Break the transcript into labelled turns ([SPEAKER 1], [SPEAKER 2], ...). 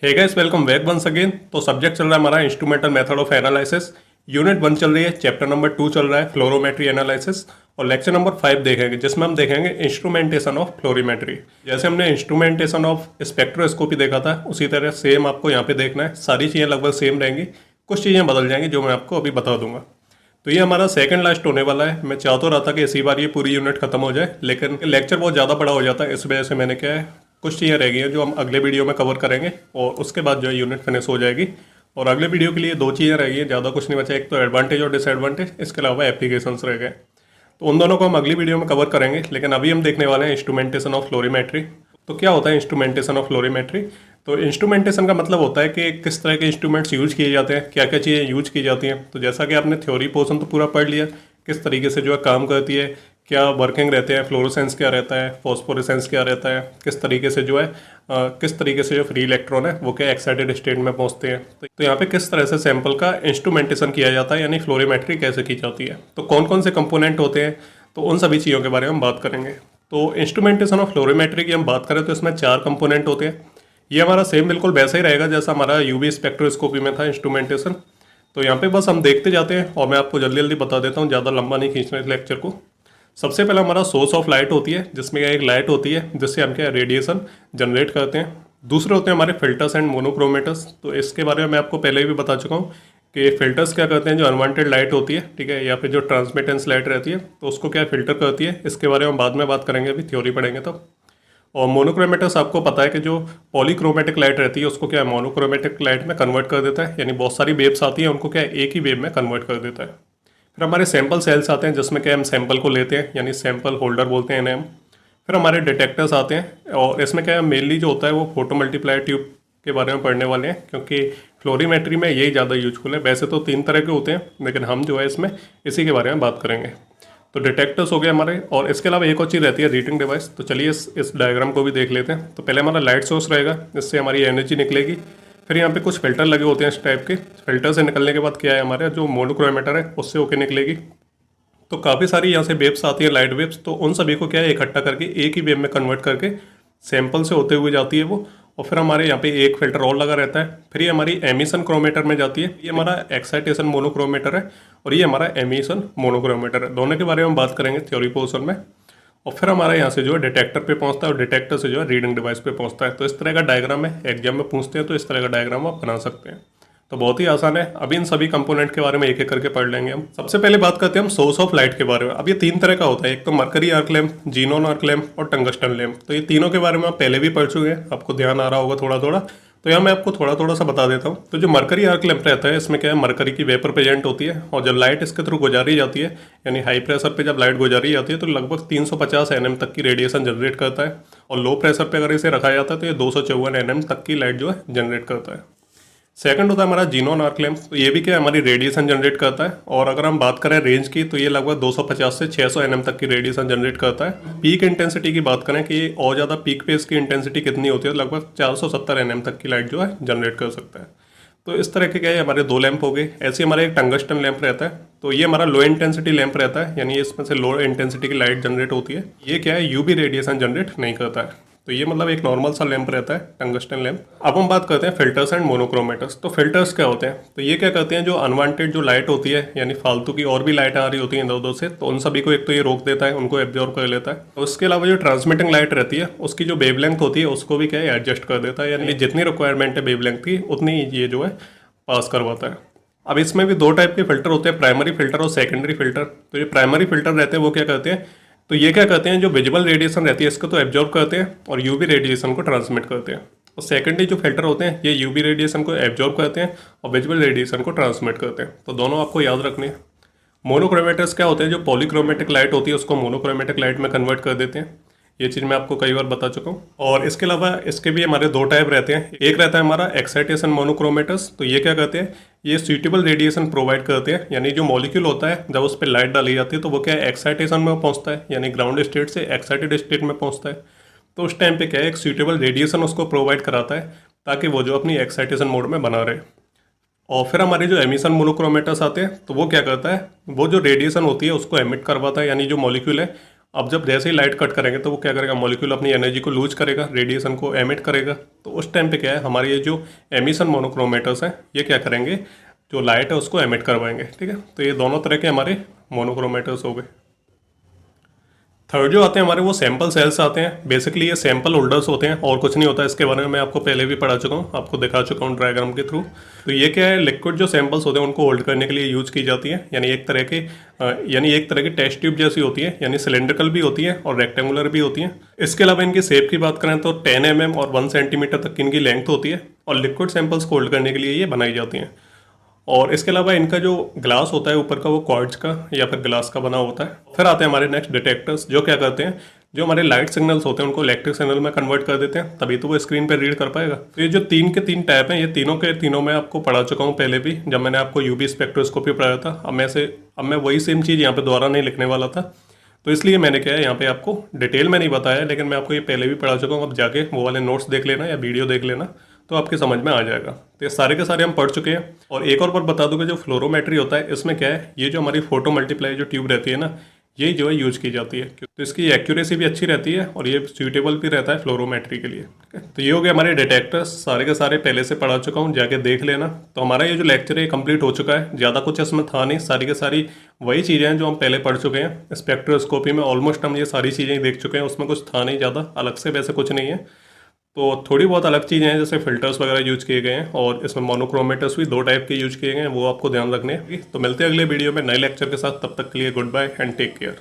[SPEAKER 1] हे guys, welcome back once again. तो subject चल रहा है हमारा instrumental method of analysis. Unit 1 चल रही है, चैप्टर नंबर 2 चल रहा है फ्लोरोमेट्री एनालिसिस, और लेक्चर नंबर 5 देखेंगे जिसमें हम देखेंगे इंस्ट्रूमेंटेशन ऑफ फ्लोरीमेट्री। जैसे हमने इंस्ट्रूमेंटेशन ऑफ स्पेक्ट्रोस्कोपी देखा था, उसी तरह सेम आपको यहाँ पे देखना है। सारी चीज़ें लगभग सेम रहेंगी, कुछ चीज़ें बदल जाएंगी जो मैं आपको अभी बता दूंगा। तो ये हमारा सेकंड लास्ट होने वाला है। मैं चाह तो रहा था कि इसी बार ये पूरी यूनिट खत्म हो जाए, लेकिन लेक्चर बहुत ज़्यादा बड़ा हो जाता है, इस वजह से मैंने क्या है कुछ चीज़ें रह गई हैं जो हम अगले वीडियो में कवर करेंगे, और उसके बाद जो है यूनिट फिनिश हो जाएगी। और अगले वीडियो के लिए दो चीज़ें रह गई हैं, ज़्यादा कुछ नहीं बचा। एक तो एडवांटेज और डिसएडवांटेज, इसके अलावा एप्लीकेशंस रह गए। तो उन दोनों को हम अगली वीडियो में कवर करेंगे, लेकिन अभी हम देखने वाले हैं इंस्ट्रूमेंटेशन ऑफ फ्लोरीमेट्री। तो क्या होता है इंस्ट्रूमेंटेशन ऑफ फ्लोरीमेट्री? तो इंस्ट्रूमेंटेशन का मतलब होता है कि किस तरह के इंस्ट्रूमेंट्स यूज किए जाते हैं, क्या क्या चीज़ें यूज की जाती हैं। तो जैसा कि आपने थ्योरी पोर्शन तो पूरा पढ़ लिया, किस तरीके से जो है काम करती है, क्या वर्किंग रहते हैं, फ्लोरोसेंस क्या रहता है, फॉस्फोरेसेंस क्या रहता है, किस तरीके से जो है किस तरीके से जो फ्री इलेक्ट्रॉन है वो क्या एक्साइटेड स्टेट में पहुंचते हैं। तो यहाँ पे किस तरह से सैंपल का इंस्ट्रूमेंटेशन किया जाता है, यानी फ्लोरीमेट्री कैसे की जाती है, तो कौन कौन से कंपोनेंट होते हैं, तो उन सभी चीज़ों के बारे में हम बात करेंगे। तो इंस्ट्रूमेंटेशन ऑफ फ्लोरीमेट्री की हम बात करें तो इसमें 4 कंपोनेंट होते हैं। ये हमारा सेम बिल्कुल वैसा ही रहेगा जैसा हमारा यूवी स्पेक्ट्रोस्कोपी में था इंस्ट्रूमेंटेशन। तो यहाँ पे बस हम देखते जाते हैं, और मैं आपको जल्दी जल्दी बता देता हूँ, ज़्यादा लंबा नहीं खींचना इस लेक्चर को। सबसे पहला हमारा सोर्स ऑफ लाइट होती है, जिसमें एक लाइट होती है जिससे हम क्या रेडिएशन जनरेट करते हैं। दूसरे होते हैं हमारे फिल्टर्स एंड मोनोक्रोमेटर्स। तो इसके बारे में मैं आपको पहले भी बता चुका हूँ कि फिल्टर्स क्या करते हैं, जो अनवांटेड लाइट होती है, ठीक है, या फिर जो ट्रांसमिटेंस लाइट रहती है, तो उसको क्या फिल्टर करती है। इसके बारे में बाद में बात करेंगे, अभी थ्योरी पढ़ेंगे तब। और मोनोक्रोमेटर्स आपको पता है कि जो पॉलीक्रोमेटिक लाइट रहती है उसको क्या मोनोक्रोमेटिक लाइट में कन्वर्ट कर देता है, यानी बहुत सारी वेव्स आती हैं उनको क्या एक ही वेव में कन्वर्ट कर देता है। फिर हमारे सैंपल सेल्स आते हैं जिसमें क्या हम सैंपल को लेते हैं, यानी सैंपल होल्डर बोलते हैं इन्हें हम। फिर हमारे डिटेक्टर्स आते हैं, और इसमें क्या है मेनली जो होता है वो फोटो मल्टीप्लायर ट्यूब के बारे में पढ़ने वाले हैं, क्योंकि फ्लोरीमेट्री में यही ज़्यादा यूजफुल है। वैसे तो 3 तरह के होते हैं, लेकिन हम जो है इसमें इसी के बारे में बात करेंगे। तो डिटेक्टर्स हो गए हमारे, और इसके अलावा एक और चीज़ रहती है रीडिंग डिवाइस। तो चलिए इस डायग्राम को भी देख लेते हैं। तो पहले हमारा लाइट सोर्स रहेगा, जिससे हमारी एनर्जी निकलेगी। फिर यहाँ पे कुछ फिल्टर लगे होते हैं इस टाइप के। फिल्टर से निकलने के बाद क्या है, हमारे जो मोनोक्रोमेटर है उससे होके निकलेगी। तो काफ़ी सारी यहाँ से वेव्स आती है, लाइट वेव्स। तो उन सभी को क्या है इकट्ठा करके एक ही वेव में कन्वर्ट करके सैंपल से होते हुए जाती है वो। और फिर हमारे यहाँ पे एक फिल्टर और लगा रहता है। फिर ये हमारी एमिशन क्रोमीटर में जाती है। ये हमारा एक्साइटेशन मोनोक्रोमीटर है, और ये हमारा एमिशन मोनोक्रोमीटर है। दोनों के बारे में हम बात करेंगे थ्योरी पोर्शन में। और फिर हमारे यहाँ से जो है डिटेक्टर पे पहुँचता है, और डिटेक्टर से जो है रीडिंग डिवाइस पे पहुँचता है। तो इस तरह का डायग्राम है, एग्जाम में पूछते हैं तो इस तरह का डायग्राम आप बना सकते हैं। तो बहुत ही आसान है। अभी इन सभी कंपोनेंट के बारे में एक एक करके पढ़ लेंगे हम। सबसे पहले बात करते हैं हम सोर्स ऑफ लाइट के बारे में। अब ये 3 तरह का होता है, एक तो mercury arc lamp, xenon arc lamp और टंगस्टन लैंप। तो ये तीनों के बारे में आप पहले भी पढ़ चुके हैं, आपको ध्यान आ रहा होगा थोड़ा थोड़ा। तो यहाँ मैं आपको थोड़ा थोड़ा सा बता देता हूँ। तो जो मरकरी आर्क लैंप रहता है, इसमें क्या है मरकरी की वेपर प्रेजेंट होती है, और जब लाइट इसके थ्रू गुजारी जाती है, यानी हाई प्रेशर पे जब लाइट गुजारी जाती है, तो लगभग 350 nm तक की रेडिएशन जनरेट करता है। और लो प्रेशर पे अगर इसे रखा जाता है तो ये 254 nm तक की लाइट जो है जनरेट करता है। सेकंड होता है हमारा जीनोन आर्क लैंप। तो ये भी क्या हमारी रेडिएशन जनरेट करता है, और अगर हम बात करें रेंज की तो ये लगभग 250 से 600 nm तक की रेडिएशन जनरेट करता है। पीक इंटेंसिटी की बात करें कि और ज़्यादा पीक पे इसकी इंटेंसिटी कितनी होती है, तो लगभग 470 nm तक की लाइट जो है जनरेट कर सकता है। तो इस तरह के क्या है हमारे 2 लैंप हो गए। ऐसे हमारा एक टंगस्टन लैंप रहता है। तो ये हमारा लो इंटेंसिटी लैंप रहता है, यानी इसमें से लो इंटेंसिटी की लाइट जनरेट होती है। ये क्या है यूवी रेडिएशन जनरेट नहीं करता है। तो ये मतलब एक नॉर्मल सा लैंप रहता है, टंगस्टन लैंप। अब हम बात करते हैं फिल्टर्स एंड मोनोक्रोमेटर्स। तो फिल्टर्स क्या होते हैं? तो ये क्या करते हैं, जो अनवांटेड जो लाइट होती है, यानी फालतू की और भी लाइट आ रही होती है इधर उधर से, तो उन सभी को एक तो ये रोक देता है, उनको एब्जॉर्ब कर लेता है। और उसके अलावा जो ट्रांसमिटिंग लाइट रहती है उसकी जो वेवलेंथ होती है उसको भी क्या है एडजस्ट कर देता है, यानी जितनी रिक्वायरमेंट है वेवलेंथ की उतनी ये जो है पास करवाता है। अब इसमें भी 2 टाइप के फिल्टर होते हैं, प्राइमरी फिल्टर और सेकेंडरी फिल्टर। तो ये प्राइमरी फिल्टर रहते हैं वो क्या करते हैं, तो ये क्या करते हैं, जो विजिबल रेडिएशन रहती है इसको तो एब्जॉर्ब करते हैं और यूवी रेडिएशन को ट्रांसमिट करते हैं। और सेकेंडरी जो फिल्टर होते हैं ये यूवी रेडिएशन को एब्जॉर्ब करते हैं और विजिबल रेडिएशन को ट्रांसमिट करते हैं। तो दोनों आपको याद रखने हैं। मोनोक्रोमेटर्स क्या होते हैं, जो पॉलीक्रोमेटिक लाइट होती है उसको मोनोक्रोमेटिक लाइट में कन्वर्ट कर देते हैं। ये चीज़ मैं आपको कई बार बता चुका हूँ। और इसके अलावा इसके भी हमारे 2 टाइप रहते हैं। एक रहता है हमारा एक्साइटेशन मोनोक्रोमेटर्स। तो ये क्या करते हैं, ये सूटेबल रेडिएशन प्रोवाइड करते हैं, यानी जो मॉलिक्यूल होता है जब उस पर लाइट डाली जाती है तो वो क्या है एक्साइटेशन में पहुँचता है, यानी ग्राउंड स्टेट से एक्साइटेड स्टेट में पहुँचता है। तो उस टाइम पे क्या है एक सूटेबल रेडिएशन उसको प्रोवाइड कराता है, ताकि वो जो अपनी एक्साइटेशन मोड में बना रहे। और फिर हमारे जो एमिशन मोनोक्रोमेटर्स आते हैं, तो वो क्या करता है, वो जो रेडिएशन होती है उसको एमिट करवाता है, यानी जो मॉलिक्यूल है अब जब जैसे ही लाइट कट करेंगे तो वो क्या करेगा, मॉलिक्यूल अपनी एनर्जी को लूज करेगा, रेडिएशन को एमिट करेगा। तो उस टाइम पे क्या है, हमारे ये जो एमिशन मोनोक्रोमेटर्स हैं ये क्या करेंगे, जो लाइट है उसको एमिट करवाएंगे। ठीक है, तो ये दोनों तरह के हमारे मोनोक्रोमेटर्स हो गए। थर्ड जो आते हैं हमारे वो सैंपल सेल्स आते हैं। बेसिकली ये सैंपल होल्डर्स होते हैं और कुछ नहीं होता। इसके बारे में मैं आपको पहले भी पढ़ा चुका हूँ, आपको दिखा चुका हूँ डायग्राम के थ्रू। तो ये क्या है, लिक्विड जो सैंपल्स होते हैं उनको होल्ड करने के लिए यूज की जाती है। यानी एक तरह की टेस्ट ट्यूब जैसी होती है, यानी सिलेंड्रिकल भी होती है और रेक्टेंगुलर भी होती है। इसके अलावा इनकी शेप की बात करें तो 10 mm और 1 सेंटीमीटर तक की इनकी लेंथ होती है और लिक्विड सैंपल्स को होल्ड करने के लिए ये बनाई जाती हैं। और इसके अलावा इनका जो ग्लास होता है ऊपर का वो क्वार्ट्ज का या फिर ग्लास का बना होता है। फिर आते हैं हमारे नेक्स्ट डिटेक्टर्स, जो क्या करते हैं, जो हमारे लाइट सिग्नल्स होते हैं उनको इलेक्ट्रिक सिग्नल में कन्वर्ट कर देते हैं, तभी तो वो स्क्रीन पे रीड कर पाएगा। तो ये जो 3 के 3 टैप हैं, ये तीनों के तीनों मैं आपको पढ़ा चुका हूँ पहले भी, जब मैंने आपको यूवी स्पेक्ट्रोस्कोपी पढ़ाया था। अब मैं वही सेम चीज़ यहाँ पे दोबारा नहीं लिखने वाला था, तो इसलिए मैंने क्या है यहाँ पे आपको डिटेल में नहीं बताया, लेकिन मैं आपको ये पहले भी पढ़ा चुका हूँ। अब जाके वो वाले नोट्स देख लेना या वीडियो देख लेना, तो आपके समझ में आ जाएगा। तो ये सारे के सारे हम पढ़ चुके हैं। और एक और बार बता दूं कि जो फ्लोरोमेट्री होता है, इसमें क्या है, ये जो हमारी फोटो मल्टीप्लाई जो ट्यूब रहती है ना, यही जो है यूज की जाती है। तो इसकी एक्यूरेसी भी अच्छी रहती है और ये सूटेबल भी रहता है फ्लोरोमेट्री के लिए। ठीक है, तो ये हो गया हमारे डिटेक्टर्स, सारे के सारे पहले से पढ़ा चुका हूँ, जाके देख लेना। तो हमारा ये जो लेक्चर है कंप्लीट हो चुका है। ज़्यादा कुछ इसमें था नहीं, सारी के सारी वही चीज़ें हैं जो हम पहले पढ़ चुके हैं। स्पेक्ट्रोस्कोपी में ऑलमोस्ट हम ये सारी चीज़ें देख चुके हैं, उसमें कुछ था नहीं ज़्यादा अलग से, वैसे कुछ नहीं है। तो थोड़ी बहुत अलग चीज़ें हैं, जैसे फिल्टर्स वगैरह यूज किए गए हैं और इसमें मोनोक्रोमेटर्स भी 2 टाइप के यूज किए गए हैं, वो आपको ध्यान रखने हैं। तो मिलते हैं अगले वीडियो में नए लेक्चर के साथ, तब तक के लिए good bye and take care.